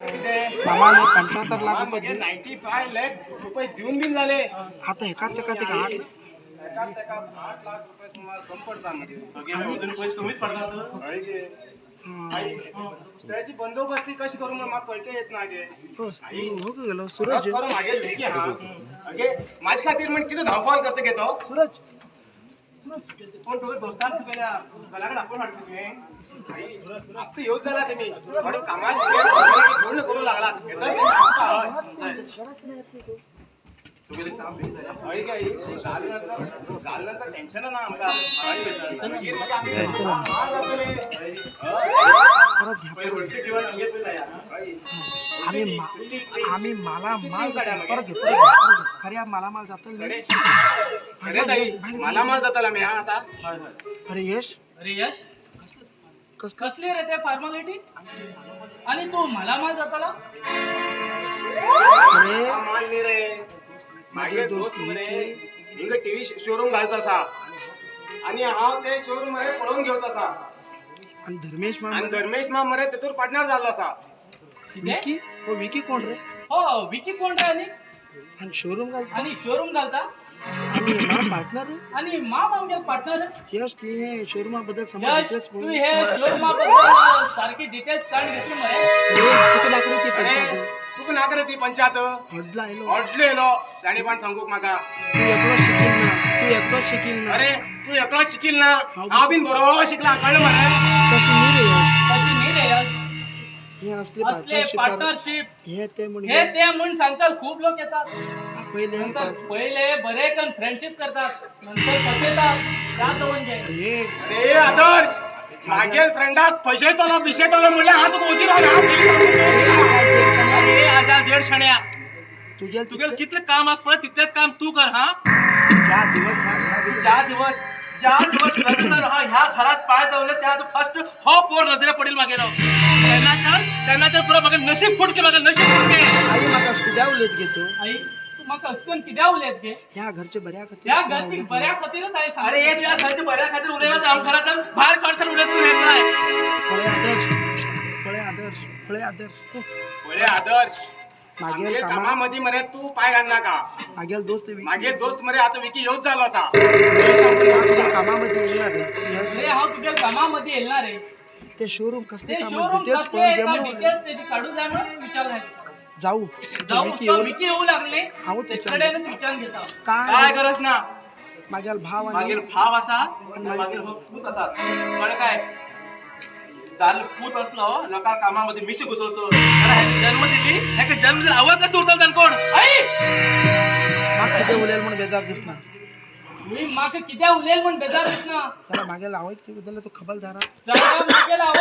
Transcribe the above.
मामाने 75 लाख रुपये दिले. 95 लाख रुपये देऊन बिन झाले. आता एका ते 8 8 लाख रुपये सुमार कम पडतात म्हणजे पैसे कमीच पडतात. त्याची बंदोबस्ती कशी करू मला कळते येत ना गे. हो गेलो सूरज करू मागे लेकी हा अगे माझ खातीर म्हणजे किती धावफाल करते घेतो सूरज कोण तुझे दोस्तान तुझ्या गलाकडे आपण वाटतो तुम्ही आता येऊच झाला तुम्ही थोडी कामात पूर्ण करू लागला झाल्यानंतर टेन्शन ना आमका आम्ही माला माल परत घेतो खऱ्या मालामाल जातो मला माल जाताला मी हा आता. अरे यश कसली रे ते फॉर्मॅलिटी आणि तू मला जाताला अरे माल नाही रे माझे दोस्त म्हणे हिंग टीव्ही शोरूम घालचा असा आणि हा ते शोरूम मध्ये पळवून घेऊचा असा आणि धर्मेश आणि मामा धर्मेश मा मरे तेतूर पार्टनर झाला असा. विकी हो विकी कोण रे हो विकी कोण रे आणि शोरूम घालतो आणि शोरूम घालता आणि मला पार्टनर रे आणि मामा पार्टनर यश की शोरूमा बद्दल यश डिटेल्स तू हे शोरूमाबद्दल सारखी डिटेल्स काढ घेतली मरे किती लाख रुपये पंचायत तू ना करे ती पंचायत हडला आलो अडलेलो जाणे पण सांगू माका तू एकटो शिकील ना अरे तू एकला शिकील ना हा बिन बरोबर शिकला कळलं मला तशी नाही रे यश. तशी नाही रे यश हे असले असले पार्टनरशिप हे ते हे म्हणजे ते म्हणून सांगतात खूप लोक येतात पहिले नंतर पहिले बरे कन फ्रेंडशिप करतात नंतर पचेतात त्यात म्हणजे हे अरे आदर्श मागील फ्रेंडाक पैसे तोला पिशे तोला म्हणले हा तू कोणती अरे आजा दीड शण्या तुझ्या तुझे कितले काम आस पडत तितलेच काम तू कर हा. ज्या दिवस ज्या दिवस नजर हा ह्या घरात पाय जावले त्या फर्स्ट हो पोर नजरे पडेल मागे राव त्यांना तर पुरा मागे नशीब फुटके मागे नशीब फुटके. आई माका सुद्धा उलट घेतो आई तू मग असकन किद्या उलेत गे ह्या घरचे बऱ्या त्या घरची बऱ्या खातीरच आहे सांग. अरे एक या घरच्या बऱ्या खातीर उलेला तर आम घरात बाहेर काढसाल उलेत तू हे काय फळे आदर्श बोले आदर्श मागील मागील कामामध्ये मरे तू पाय घालना का मागील दोस्त मागे दोस्त मरे आता विकी येऊच झाला असा कामामध्ये येणार रे अरे हा तुझ्या कामामध्ये येणार आहे ते शोरूम कसले ते काम शोरूम डिटेल्स कसले आहे का पण डिटेल्स त्याची काढून जाय म्हणून विचार जाऊ जाऊ विकी तो येऊन विकी येऊ लागले हाऊ ते त्याच्याकडेच विचार घेता काय काय गरज ना मागील भाव आणि मागील भाव असा आणि मागील पूत असा कळ काय झालं पूत असलो लोका कामामध्ये मिशी घुसवतो त्याला ह्याची जन्म दिली ह्याचा जन्म दिला आवड कसं उरतो त्यानं कोण आई माग किती उलेल म्हणून बेजार दिसणार मी माग किद्या उलेल म्हणून बेजार दिसना त्याला मागे लावायची बद्दल तो खबरदार जागा मागे लाव